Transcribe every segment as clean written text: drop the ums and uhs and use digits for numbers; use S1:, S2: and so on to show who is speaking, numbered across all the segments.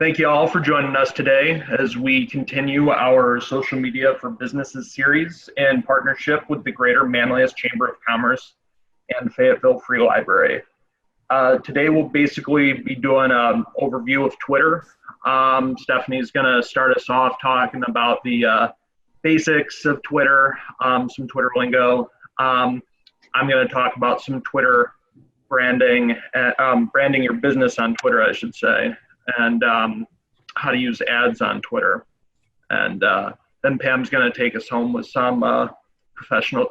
S1: Thank you all for joining us today as we continue our Social Media for Businesses series in partnership with the Greater Manlius Chamber of Commerce and Fayetteville Free Library. Today we'll basically be doing an overview of Twitter. Stephanie's going to start us off talking about the basics of Twitter, some Twitter lingo. I'm going to talk about some Twitter branding, branding your business on Twitter, I should say, and how to use ads on Twitter. And then Pam's going to take us home with some professional,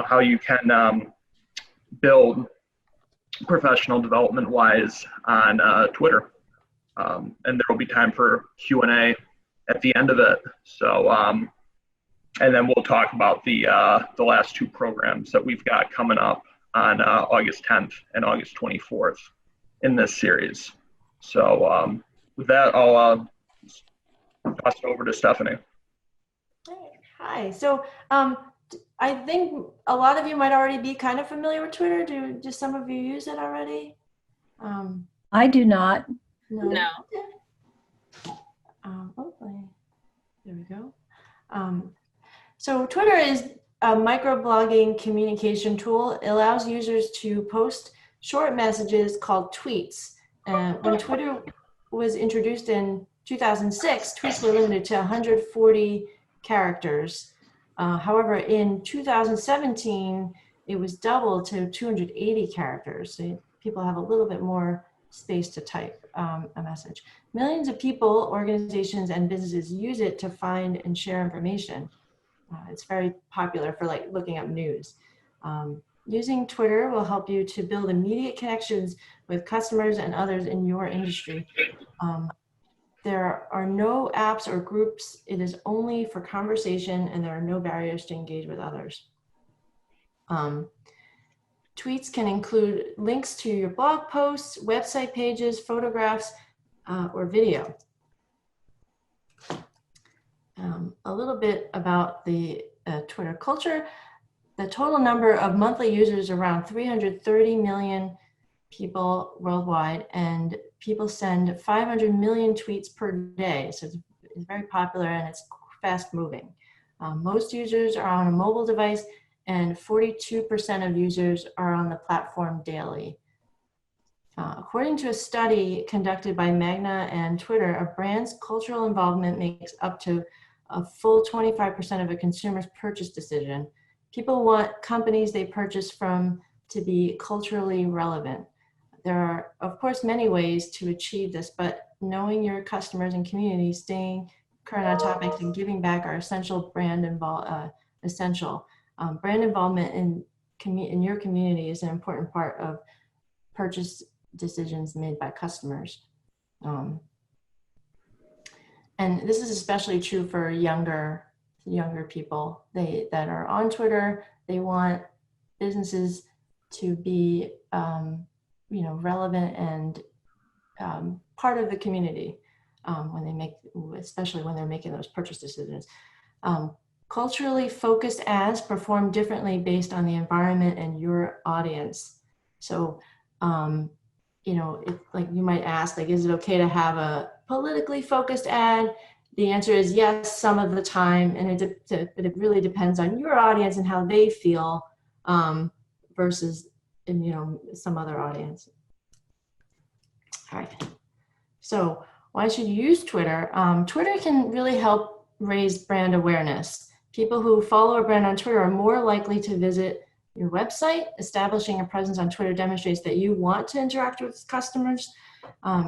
S1: how you can build professional development wise on Twitter. And there will be time for Q&A at the end of it. So, and then we'll talk about the last two programs that we've got coming up on August 10th and August 24th in this series. So with that, I'll pass it over to Stephanie.
S2: Hi. So I think a lot of you might already be kind of familiar with Twitter. Do some of you use it already?
S3: I do not.
S2: No. There we go. So Twitter is a microblogging communication tool. It allows users to post short messages called tweets. When Twitter was introduced in 2006, tweets were limited to 140 characters. However, in 2017, it was doubled to 280 characters. So people have a little bit more space to type a message. Millions of people, organizations, and businesses use it to find and share information. It's very popular for looking up news. Using Twitter will help you to build immediate connections with customers and others in your industry. There are no apps or groups. It is only for conversation, and there are no barriers to engage with others. Tweets can include links to your blog posts, website pages, photographs, or video. A little bit about the Twitter culture. The total number of monthly users around 330 million people worldwide, and people send 500 million tweets per day. So it's very popular and it's fast moving. Most users are on a mobile device, and 42% of users are on the platform daily. According to a study conducted by Magna and Twitter, a brand's cultural involvement makes up to a full 25% of a consumer's purchase decision. People want companies they purchase from to be culturally relevant. There are, of course, many ways to achieve this, but knowing your customers and community, staying current on topics, and giving back are essential. Brand involvement in your community is an important part of purchase decisions made by customers. And this is especially true for younger people that are on Twitter. They want businesses to be relevant and part of the community especially when they're making those purchase decisions. Culturally focused ads perform differently based on the environment and your audience. So, you might ask, is it okay to have a politically focused ad? The answer is yes, some of the time, and it really depends on your audience and how they feel versus some other audience. All right. So why should you use Twitter? Twitter can really help raise brand awareness. People who follow a brand on Twitter are more likely to visit your website. Establishing a presence on Twitter demonstrates that you want to interact with customers.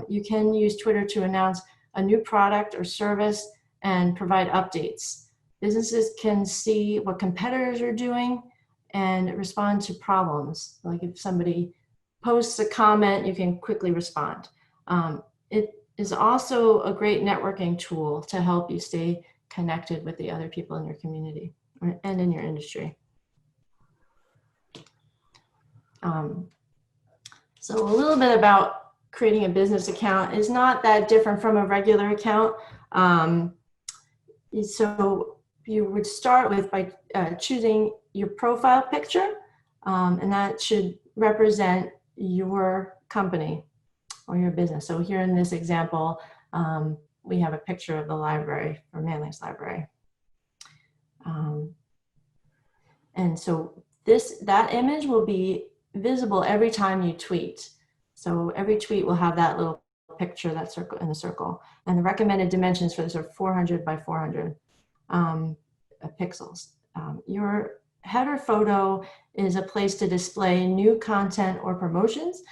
S2: You can use Twitter to announce a new product or service and provide updates. Businesses can see what competitors are doing and respond to problems. Like if somebody posts a comment, you can quickly respond. It is also a great networking tool to help you stay connected with the other people in your community and in your industry. So a little bit about creating a business account is not that different from a regular account. So you would start with by choosing your profile picture, and that should represent your company or your business. So here in this example, we have a picture of the library for Manlius Library. And so that image will be visible every time you tweet. So every tweet will have that little picture, that circle in the circle. And the recommended dimensions for this are 400 by 400 pixels. Your header photo is a place to display new content or promotions.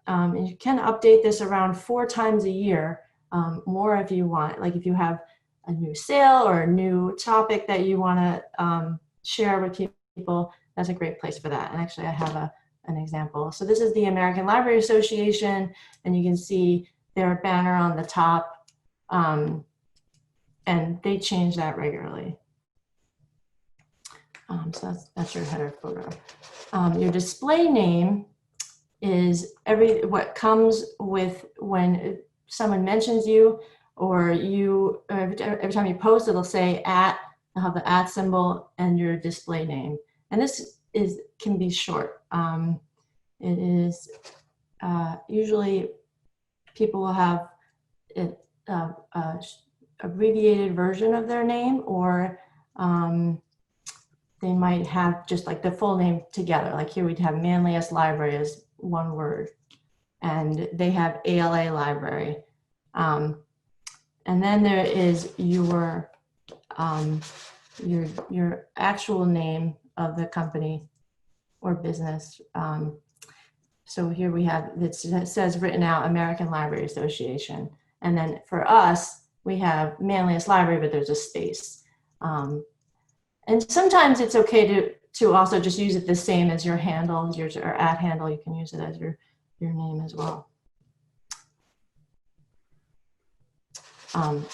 S2: And you can update this around 4 times a year, more if you want. Like if you have a new sale or a new topic that you want to share with people, that's a great place for that. And actually I have an example. So this is the American Library Association, and you can see their banner on the top, and they change that regularly. So that's your header photo. Your display name is what comes with when someone mentions you, or every time you post, it'll say they'll have the @ symbol and your display name. And this can be short. It is usually people will have an abbreviated version of their name, or they might have just like the full name together. Like here we'd have Manlius Library as one word, and they have ALA Library. And then there is your actual name of the company or business. So here we have, it says written out American Library Association. And then for us, we have Manlius Library, but there's a space. And sometimes it's okay to also just use it the same as your handle, or @ handle. You can use it as your name as well. And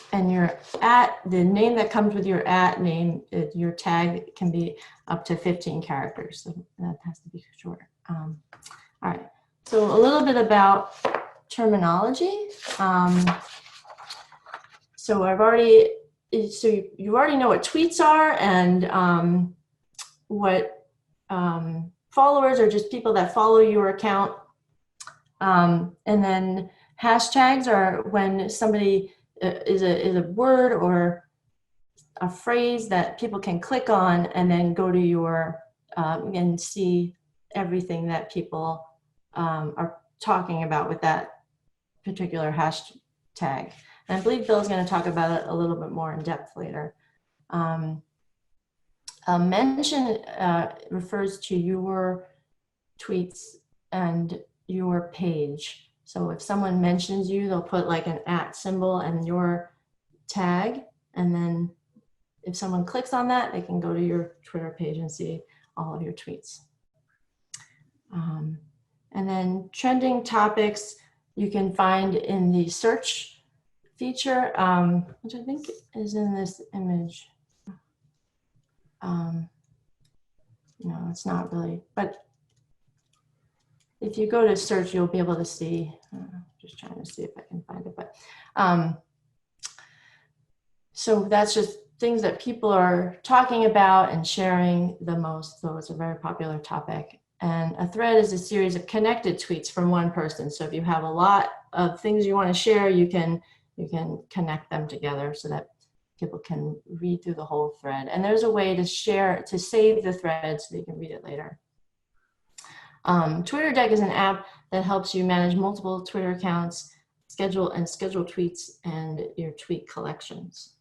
S2: the name that comes with your @ name, your tag can be up to 15 characters. So that has to be short. All right, so a little bit about terminology. So you already know what tweets are, and what followers are just people that follow your account. And then hashtags are when somebody is a word or a phrase that people can click on and then go to your and see everything that people are talking about with that particular hashtag. And I believe Bill's going to talk about it a little bit more in depth later. A mention refers to your tweets and your page. So if someone mentions you, they'll put like an @ symbol and your tag. And then if someone clicks on that, they can go to your Twitter page and see all of your tweets. And then trending topics you can find in the search feature, which I think is in this image. No, it's not really, but if you go to search, you'll be able to see, just trying to see if I can find it, but so that's just things that people are talking about and sharing the most, so it's a very popular topic. And a thread is a series of connected tweets from one person. So if you have a lot of things you want to share, you can connect them together so that people can read through the whole thread. And there's a way to save the thread so that you can read it later. TwitterDeck is an app that helps you manage multiple Twitter accounts, schedule tweets, and your tweet collections.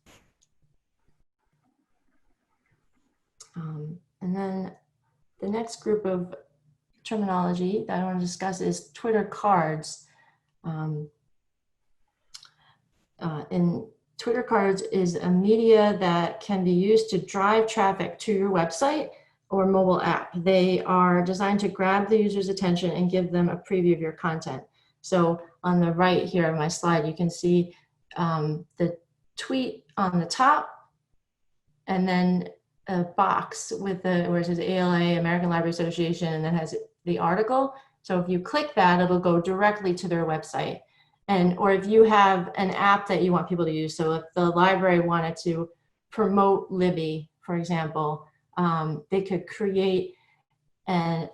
S2: And then the next group of terminology that I want to discuss is Twitter cards. Twitter cards is a media that can be used to drive traffic to your website or mobile app. They are designed to grab the user's attention and give them a preview of your content. So on the right here of my slide, you can see the tweet on the top, and then a box with where it says ALA, American Library Association, and then has the article. So if you click that, it'll go directly to their website. Or if you have an app that you want people to use, so if the library wanted to promote Libby, for example, they could create a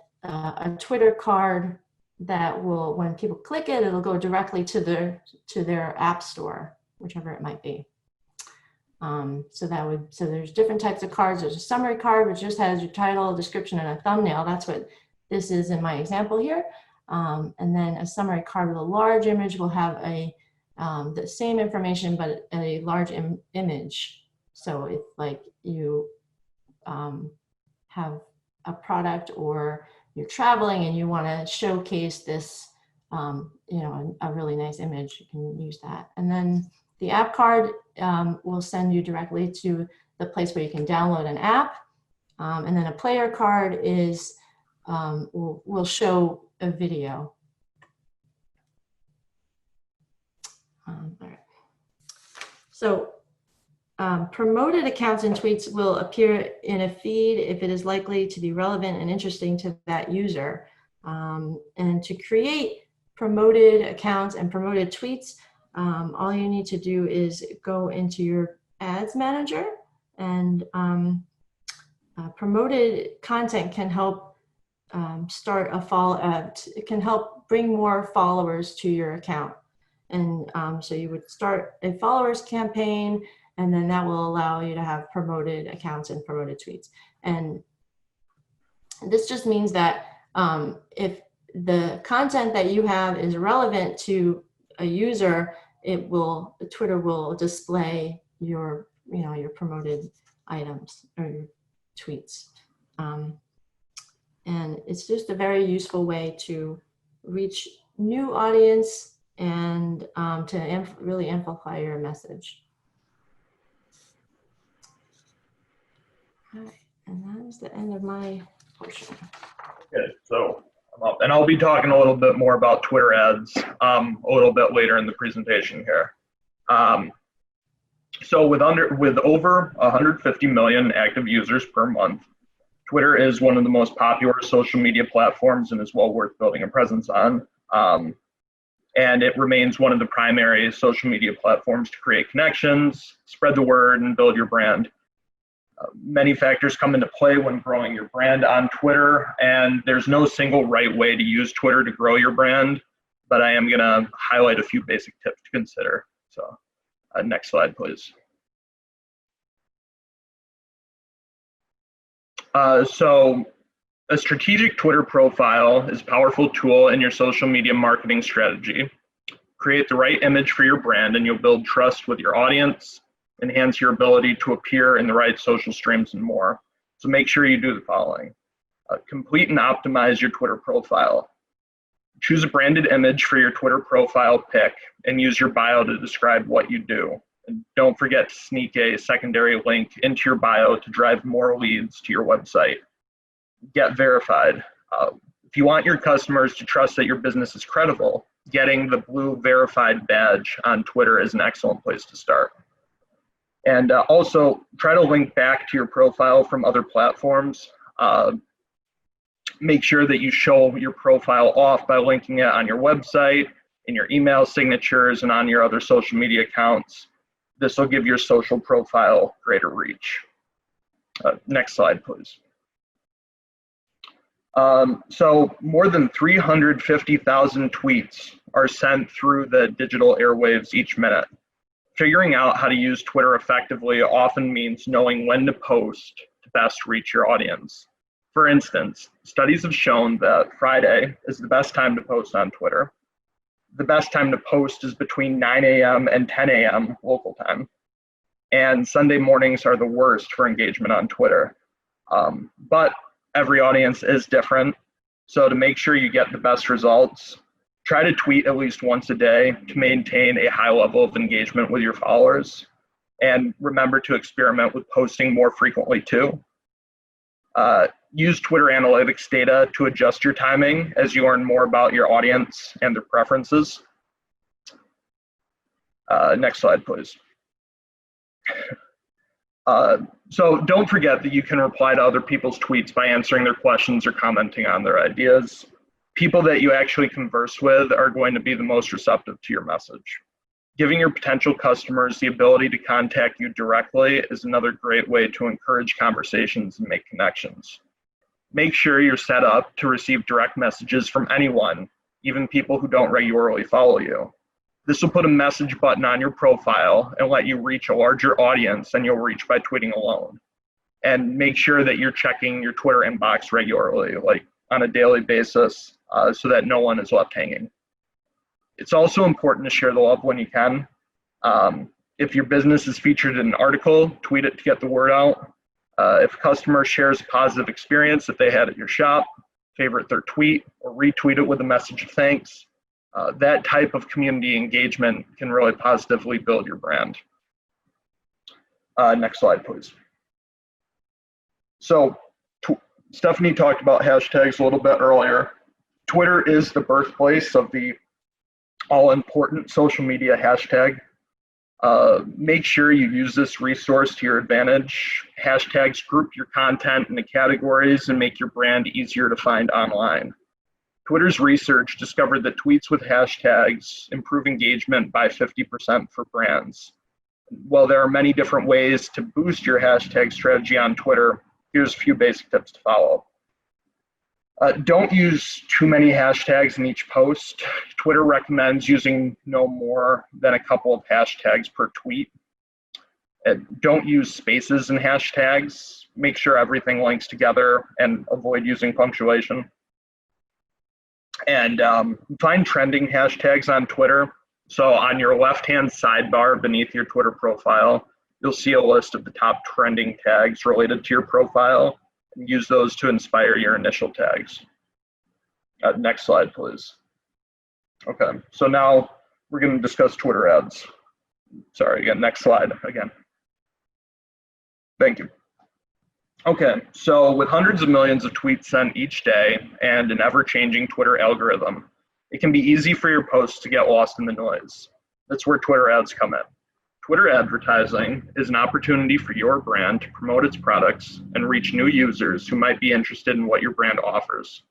S2: Twitter card that will, when people click it, it'll go directly to their app store, whichever it might be. So there's different types of cards. There's a summary card, which just has your title, description, and a thumbnail. That's what this is in my example here. And then a summary card with a large image will have the same information, but a large image. So if like you have a product or you're traveling and you want to showcase this, a really nice image, you can use that. And then the app card will send you directly to the place where you can download an app. And then a player card is will show a video. All right. So promoted accounts and tweets will appear in a feed if it is likely to be relevant and interesting to that user. And to create promoted accounts and promoted tweets, all you need to do is go into your ads manager, and promoted content can help start it can help bring more followers to your account. And so you would start a followers campaign, and then that will allow you to have promoted accounts and promoted tweets. And this just means that if the content that you have is relevant to a user, Twitter will display your promoted items or your tweets. And it's just a very useful way to reach new audience and to really amplify your message. All right, and that is the end of my portion.
S1: Okay, so I'm up, and I'll be talking a little bit more about Twitter ads a little bit later in the presentation here. So with over 150 million active users per month, Twitter is one of the most popular social media platforms and is well worth building a presence on. And it remains one of the primary social media platforms to create connections, spread the word, and build your brand. Many factors come into play when growing your brand on Twitter, and there's no single right way to use Twitter to grow your brand, but I am gonna highlight a few basic tips to consider. So next slide, please. So a strategic Twitter profile is a powerful tool in your social media marketing strategy. Create the right image for your brand and you'll build trust with your audience, enhance your ability to appear in the right social streams and more. So make sure you do the following. Complete and optimize your Twitter profile. Choose a branded image for your Twitter profile pic and use your bio to describe what you do. And don't forget to sneak a secondary link into your bio to drive more leads to your website. Get verified. If you want your customers to trust that your business is credible, getting the blue verified badge on Twitter is an excellent place to start. And also try to link back to your profile from other platforms. Make sure that you show your profile off by linking it on your website, in your email signatures, and on your other social media accounts. This will give your social profile greater reach. Next slide, please. So more than 350,000 tweets are sent through the digital airwaves each minute. Figuring out how to use Twitter effectively often means knowing when to post to best reach your audience. For instance, studies have shown that Friday is the best time to post on Twitter. The best time to post is between 9 a.m. and 10 a.m. local time. And Sunday mornings are the worst for engagement on Twitter. But every audience is different. So to make sure you get the best results, try to tweet at least once a day to maintain a high level of engagement with your followers. And remember to experiment with posting more frequently too. Use Twitter analytics data to adjust your timing as you learn more about your audience and their preferences. Next slide, please. So don't forget that you can reply to other people's tweets by answering their questions or commenting on their ideas. People that you actually converse with are going to be the most receptive to your message. Giving your potential customers the ability to contact you directly is another great way to encourage conversations and make connections. Make sure you're set up to receive direct messages from anyone even people who don't regularly follow you. This will put a message button on your profile and let you reach a larger audience than you'll reach by tweeting alone. And make sure that you're checking your Twitter inbox regularly, like on a daily basis, so that no one is left hanging. It's also important to share the love when you can. If your business is featured in an article, tweet it to get the word out. If a customer shares a positive experience that they had at your shop, favorite their tweet or retweet it with a message of thanks. That type of community engagement can really positively build your brand. Next slide, please. So Stephanie talked about hashtags a little bit earlier. Twitter is the birthplace of the all-important social media hashtag. Make sure you use this resource to your advantage. Hashtags group your content into categories and make your brand easier to find online. Twitter's research discovered that tweets with hashtags improve engagement by 50% for brands. While there are many different ways to boost your hashtag strategy on Twitter, here's a few basic tips to follow. Don't use too many hashtags in each post. Twitter recommends using no more than a couple of hashtags per tweet. Don't use spaces in hashtags. Make sure everything links together and avoid using punctuation. And find trending hashtags on Twitter. So on your left-hand sidebar beneath your Twitter profile, you'll see a list of the top trending tags related to your profile. And use those to inspire your initial tags. Next slide, please. Okay, so now we're going to discuss Twitter ads. Sorry, again, next slide again. Thank you. Okay, so with hundreds of millions of tweets sent each day and an ever-changing Twitter algorithm, it can be easy for your posts to get lost in the noise. That's where Twitter ads come in. Twitter advertising is an opportunity for your brand to promote its products and reach new users who might be interested in what your brand offers.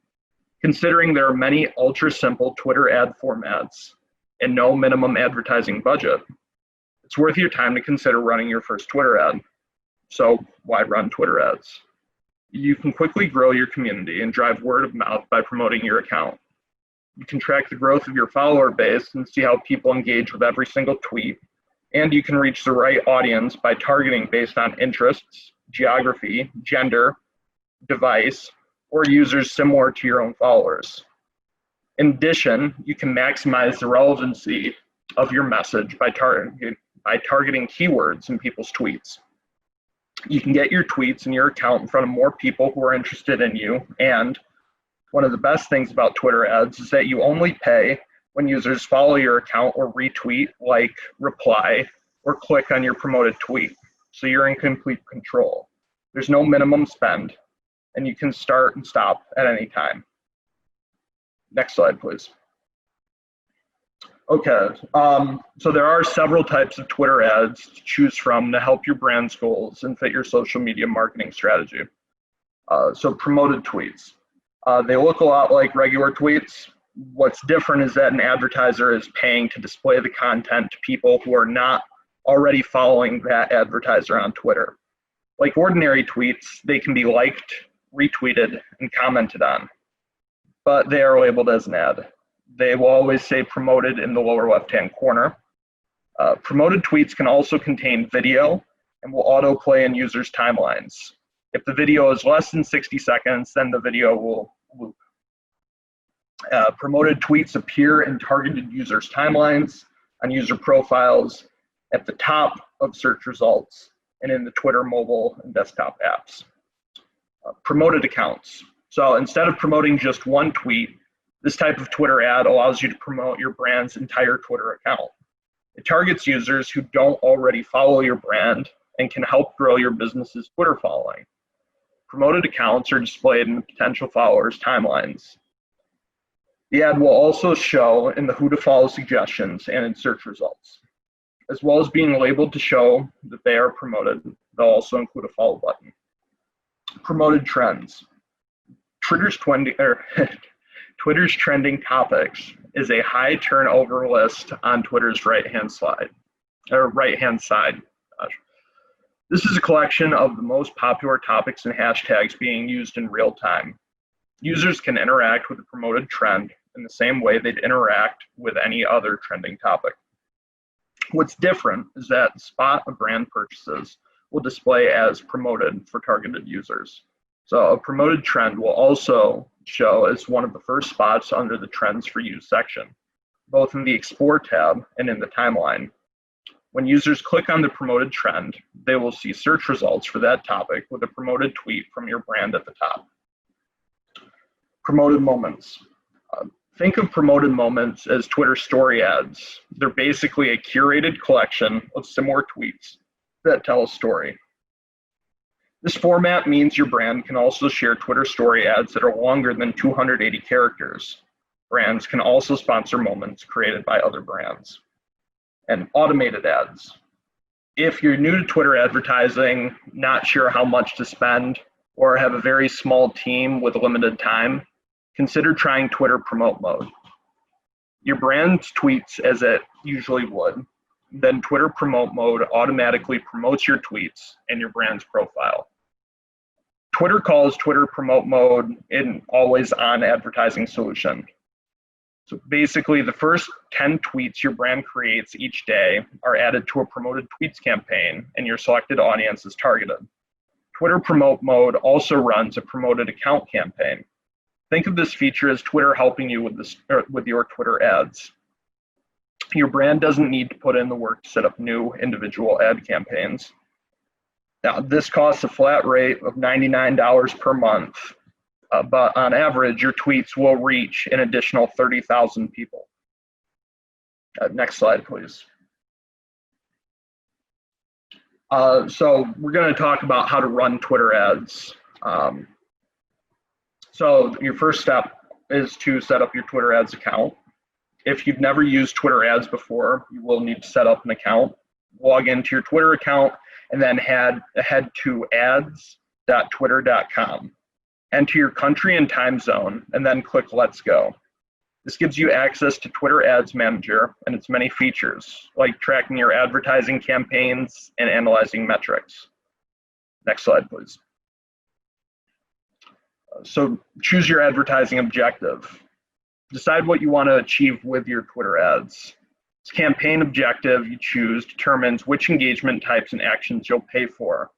S1: Considering there are many ultra-simple Twitter ad formats and no minimum advertising budget, it's worth your time to consider running your first Twitter ad. So why run Twitter ads? You can quickly grow your community and drive word of mouth by promoting your account. You can track the growth of your follower base and see how people engage with every single tweet. And you can reach the right audience by targeting based on interests, geography, gender, device, or users similar to your own followers. In addition, you can maximize the relevancy of your message by targeting keywords in people's tweets. You can get your tweets and your account in front of more people who are interested in you. And one of the best things about Twitter ads is that you only pay when users follow your account or retweet, like, reply, or click on your promoted tweet. So you're in complete control. There's no minimum spend, and you can start and stop at any time. Next slide, please. Okay, so there are several types of Twitter ads to choose from to help your brand's goals and fit your social media marketing strategy. So promoted tweets. They look a lot like regular tweets. What's different is that an advertiser is paying to display the content to people who are not already following that advertiser on Twitter. Like ordinary tweets, they can be liked, retweeted, and commented on, but they are labeled as an ad. They will always say promoted in the lower left-hand corner. Promoted tweets can also contain video and will autoplay in users' timelines. If the video is less than 60 seconds, then the video will loop. Promoted tweets appear in targeted users' timelines, on user profiles, at the top of search results, and in the Twitter mobile and desktop apps. Promoted accounts. So instead of promoting just one tweet, this type of Twitter ad allows you to promote your brand's entire Twitter account. It targets users who don't already follow your brand and can help grow your business's Twitter following. Promoted accounts are displayed in the potential followers' timelines. The ad will also show in the who to follow suggestions and in search results. As well as being labeled to show that they are promoted, they'll also include a follow button. Promoted trends. Twitter's trending topics is a high turnover list on Twitter's right-hand side. This is a collection of the most popular topics and hashtags being used in real time. Users can interact with a promoted trend in the same way they'd interact with any other trending topic. What's different is that the spot a brand purchases will display as promoted for targeted users. So a promoted trend will also show as one of the first spots under the Trends for You section, both in the Explore tab and in the timeline. When users click on the promoted trend, they will see search results for that topic with a promoted tweet from your brand at the top. Promoted moments. Think of promoted moments as Twitter story ads. They're basically a curated collection of similar tweets that tell a story. This format means your brand can also share Twitter story ads that are longer than 280 characters. Brands can also sponsor moments created by other brands. And automated ads. If you're new to Twitter advertising, not sure how much to spend, or have a very small team with limited time, consider trying Twitter Promote Mode. Your brand tweets as it usually would, then Twitter Promote Mode automatically promotes your tweets and your brand's profile. Twitter calls Twitter Promote Mode an always-on advertising solution. So basically, the first 10 tweets your brand creates each day are added to a promoted tweets campaign, and your selected audience is targeted. Twitter Promote Mode also runs a promoted account campaign. Think of this feature as Twitter helping you with your Twitter ads. Your brand doesn't need to put in the work to set up new individual ad campaigns. Now, this costs a flat rate of $99 per month, but on average, your tweets will reach an additional 30,000 people. Next slide, please. So we're going to talk about how to run Twitter ads. So your first step is to set up your Twitter ads account. If you've never used Twitter ads before, you will need to set up an account, log into your Twitter account, and then head to ads.twitter.com. Enter your country and time zone, and then click Let's Go. This gives you access to Twitter Ads Manager and its many features, like tracking your advertising campaigns and analyzing metrics. Next slide, please. So choose your advertising objective. Decide what you want to achieve with your Twitter ads. This campaign objective you choose determines which engagement types and actions you'll pay for.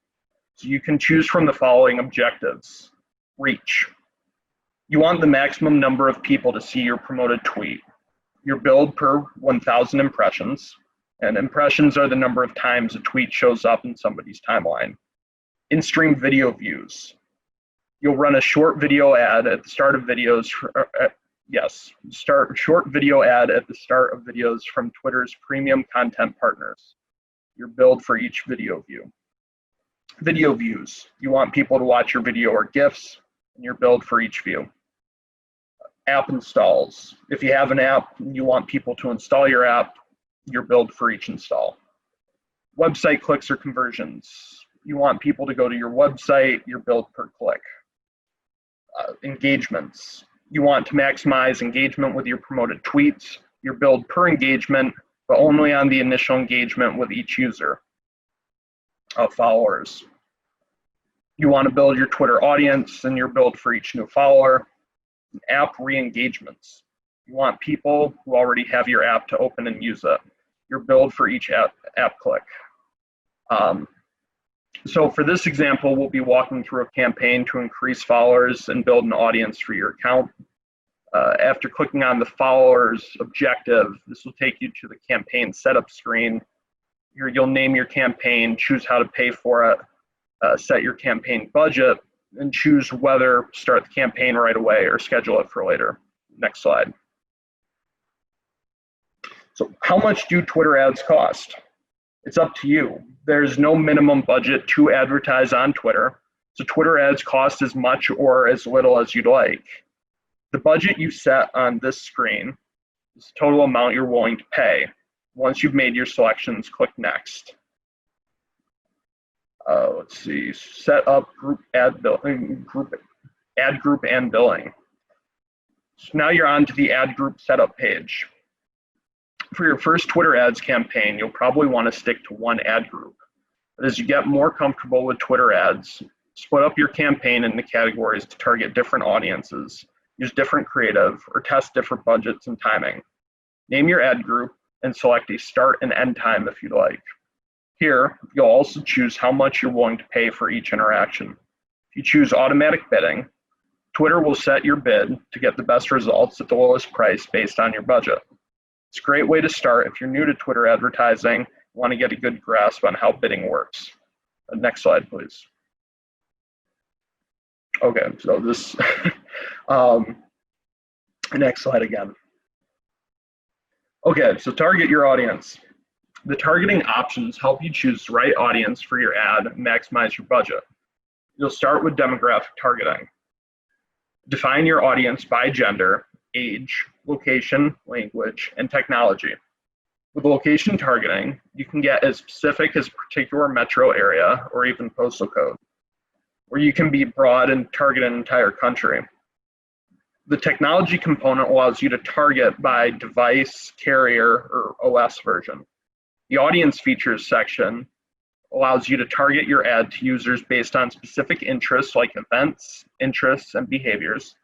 S1: So you can choose from the following objectives. Reach. You want the maximum number of people to see your promoted tweet. Your build per 1,000 impressions, and impressions are the number of times a tweet shows up in somebody's timeline. In-stream video views. You'll run a short video ad at the start of videos. Short video ad at the start of videos from Twitter's premium content partners. Your build for each video view. Video views. You want people to watch your video or GIFs, and your build for each view. App installs. If you have an app, you want people to install your app, your build for each install. Website clicks or conversions. You want people to go to your website, your build per click. Engagements. You want to maximize engagement with your promoted tweets, your build per engagement, but only on the initial engagement with each user. Followers. You want to build your Twitter audience and your build for each new follower. App re-engagements. You want people who already have your app to open and use it. Your build for each app click. So for this example, we'll be walking through a campaign to increase followers and build an audience for your account. After clicking on the followers objective, this will take you to the campaign setup screen. You'll name your campaign, choose how to pay for it, set your campaign budget, and choose whether to start the campaign right away or schedule it for later. Next slide. So how much do Twitter ads cost? It's up to you. There's no minimum budget to advertise on Twitter, so Twitter ads cost as much or as little as you'd like. The budget you set on this screen is the total amount you're willing to pay. Once you've made your selections, click Next. Let's see, set up group ad group and billing. So now you're on to the ad group setup page. For your first Twitter ads campaign, you'll probably want to stick to one ad group. But as you get more comfortable with Twitter ads, split up your campaign into categories to target different audiences use different creative, or test different budgets and timing. Name your ad group and select a start and end time if you'd like. Here, you'll also choose how much you're willing to pay for each interaction. If you choose automatic bidding, Twitter will set your bid to get the best results at the lowest price based on your budget. It's a great way to start if you're new to Twitter advertising and want to get a good grasp on how bidding works. Next slide, please. Okay, so this, next slide again. Okay, so target your audience. The targeting options help you choose the right audience for your ad and maximize your budget. You'll start with demographic targeting. Define your audience by gender, age, location, language, and technology. With location targeting, you can get as specific as a particular metro area or even postal code, or you can be broad and target an entire country. The technology component allows you to target by device, carrier, or OS version. The audience features section allows you to target your ad to users based on specific interests like events, interests, and behaviors,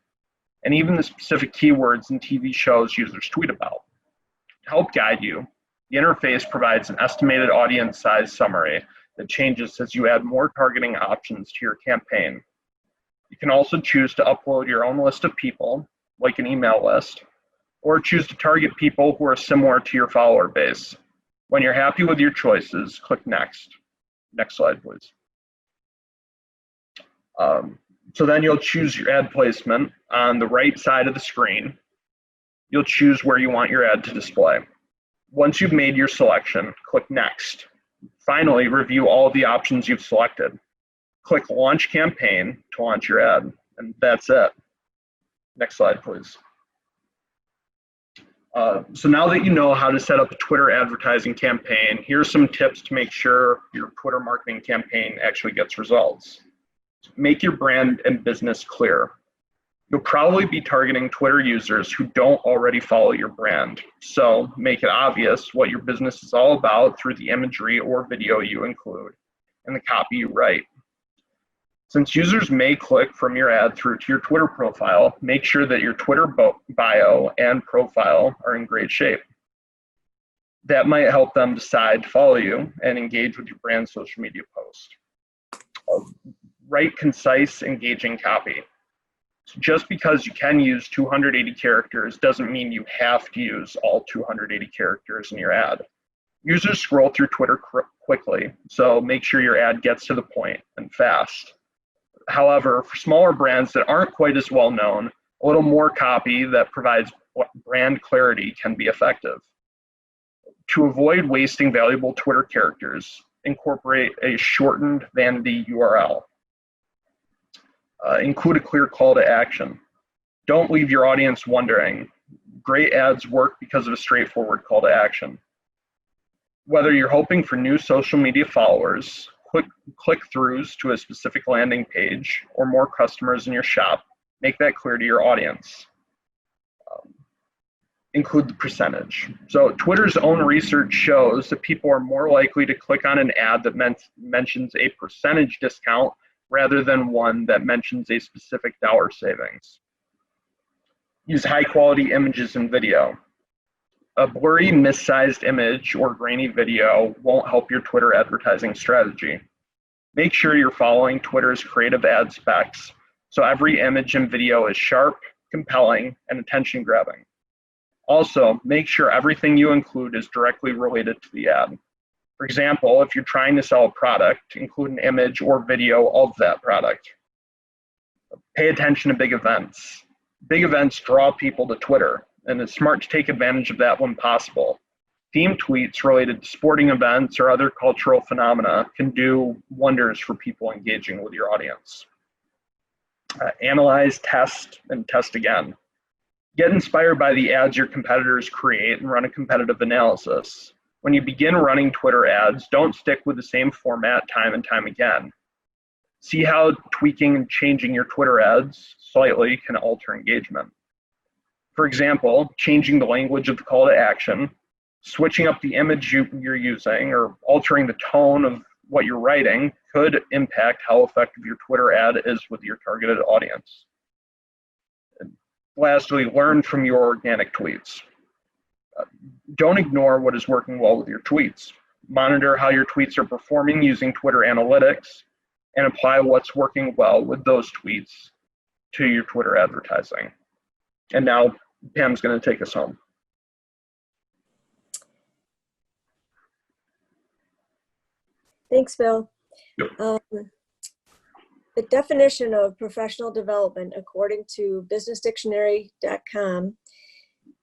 S1: and even the specific keywords and TV shows users tweet about. To help guide you, the interface provides an estimated audience size summary that changes as you add more targeting options to your campaign. You can also choose to upload your own list of people, like an email list, or choose to target people who are similar to your follower base. When you're happy with your choices, click Next. Next slide, please. So then you'll choose your ad placement on the right side of the screen. You'll choose where you want your ad to display. Once you've made your selection, click Next. Finally, review all of the options you've selected. Click Launch Campaign to launch your ad, and that's it. Next slide, please. So now that you know how to set up a Twitter advertising campaign, here's some tips to make sure your Twitter marketing campaign actually gets results. Make your brand and business clear. You'll probably be targeting Twitter users who don't already follow your brand. So make it obvious what your business is all about through the imagery or video you include and the copy you write. Since users may click from your ad through to your Twitter profile, make sure that your Twitter bio and profile are in great shape. That might help them decide to follow you and engage with your brand's social media post. Write concise, engaging copy. So just because you can use 280 characters doesn't mean you have to use all 280 characters in your ad. Users scroll through Twitter quickly, so make sure your ad gets to the point and fast. However, for smaller brands that aren't quite as well known, a little more copy that provides brand clarity can be effective. To avoid wasting valuable Twitter characters, incorporate a shortened vanity URL. Include a clear call to action. Don't leave your audience wondering. Great ads work because of a straightforward call to action. Whether you're hoping for new social media followers, click-throughs to a specific landing page, or more customers in your shop, make that clear to your audience. Include the percentage. So Twitter's own research shows that people are more likely to click on an ad that mentions a percentage discount rather than one that mentions a specific dollar savings. Use high-quality images and video. A blurry, missized image or grainy video won't help your Twitter advertising strategy. Make sure you're following Twitter's creative ad specs, so every image and video is sharp, compelling, and attention-grabbing. Also, make sure everything you include is directly related to the ad. For example, if you're trying to sell a product, include an image or video of that product. Pay attention to big events. Big events draw people to Twitter, and it's smart to take advantage of that when possible. Theme tweets related to sporting events or other cultural phenomena can do wonders for people engaging with your audience. Analyze, test, and test again. Get inspired by the ads your competitors create and run a competitive analysis. When you begin running Twitter ads, don't stick with the same format time and time again. See how tweaking and changing your Twitter ads slightly can alter engagement. For example, changing the language of the call to action, switching up the image you're using, or altering the tone of what you're writing could impact how effective your Twitter ad is with your targeted audience. Lastly, learn from your organic tweets. Don't ignore what is working well with your tweets. Monitor how your tweets are performing using Twitter analytics and apply what's working well with those tweets to your Twitter advertising. And now Pam's going to take us home.
S4: Thanks, Bill.
S1: Yep.
S4: The definition of professional development, according to businessdictionary.com,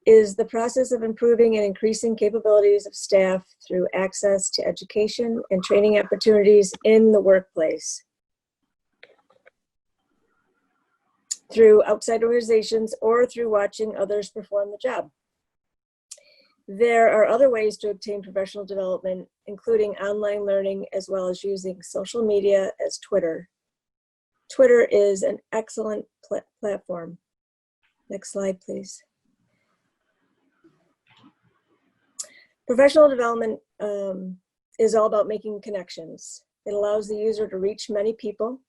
S4: is the process of improving and increasing capabilities of staff through access to education and training opportunities in the workplace, through outside organizations, or through watching others perform the job. There are other ways to obtain professional development, including online learning, as well as using social media as Twitter. Twitter is an excellent platform. Next slide, please. Professional development is all about making connections. It allows the user to reach many people.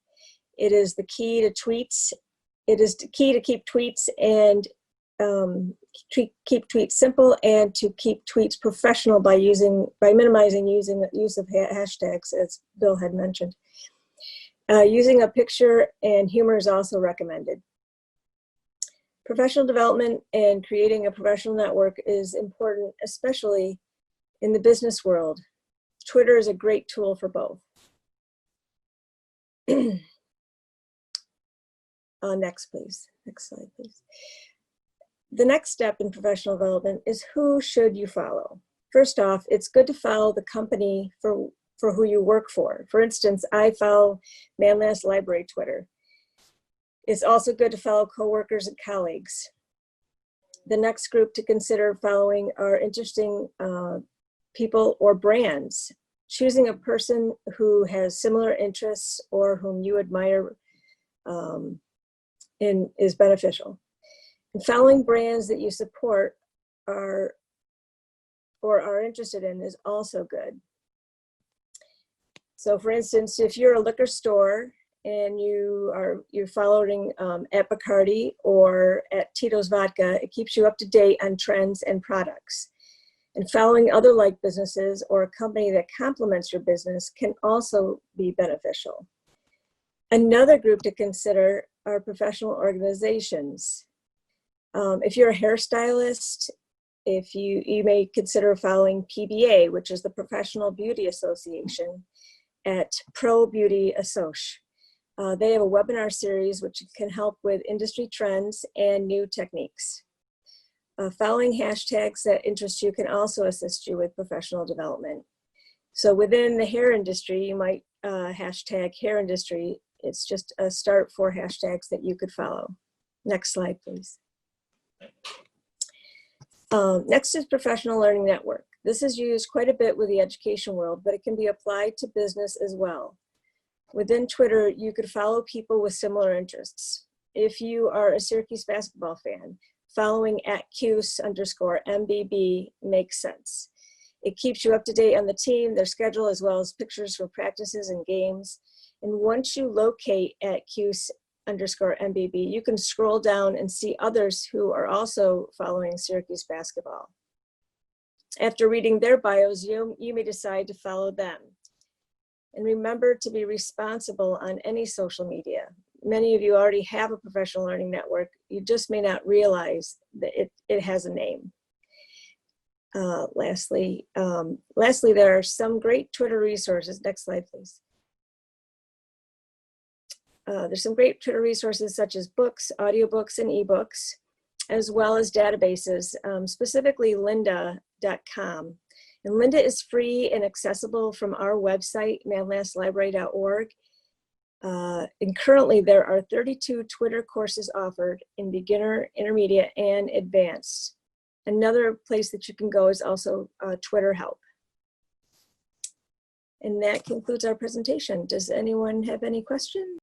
S4: It is the key to tweets. It is the key to keep tweets and keep tweets simple, and to keep tweets professional by minimizing the use of hashtags, as Bill had mentioned. Using a picture and humor is also recommended. Professional development and creating a professional network is important, especially in the business world. Twitter is a great tool for both. Next, please. Next slide, please. The next step in professional development is, who should you follow? First off, it's good to follow the company for who you work for. For instance, I follow Manliness Library Twitter. It's also good to follow coworkers and colleagues. The next group to consider following are interesting people or brands. Choosing a person who has similar interests or whom you admire is beneficial. And following brands that you support or are interested in is also good. So for instance, if you're a liquor store and you're following at Bacardi or at Tito's Vodka, it keeps you up to date on trends and products. And following other like businesses or a company that complements your business can also be beneficial. Another group to consider are professional organizations. If you're a hairstylist, you may consider following PBA, which is the Professional Beauty Association, at Pro Beauty Assoc. They have a webinar series which can help with industry trends and new techniques. Following hashtags that interest you can also assist you with professional development. So within the hair industry, you might hashtag hair industry. It's just a start for hashtags that you could follow. Next slide, please. Next is Professional Learning Network. This is used quite a bit with the education world, but it can be applied to business as well. Within Twitter, you could follow people with similar interests. If you are a Syracuse basketball fan, following @Cuse_MBB makes sense. It keeps you up to date on the team, their schedule, as well as pictures for practices and games. And once you locate @Cuse_MBB, you can scroll down and see others who are also following Syracuse basketball. After reading their bios, you may decide to follow them. And remember to be responsible on any social media. Many of you already have a professional learning network. You just may not realize that it has a name. Lastly, there are some great Twitter resources. Next slide, please. There's some great Twitter resources such as books, audiobooks, and ebooks, as well as databases, specifically lynda.com. And Lynda is free and accessible from our website, manlinesslibrary.org. And currently there are 32 Twitter courses offered in beginner, intermediate, and advanced. Another place that you can go is also Twitter Help. And that concludes our presentation. Does anyone have any questions?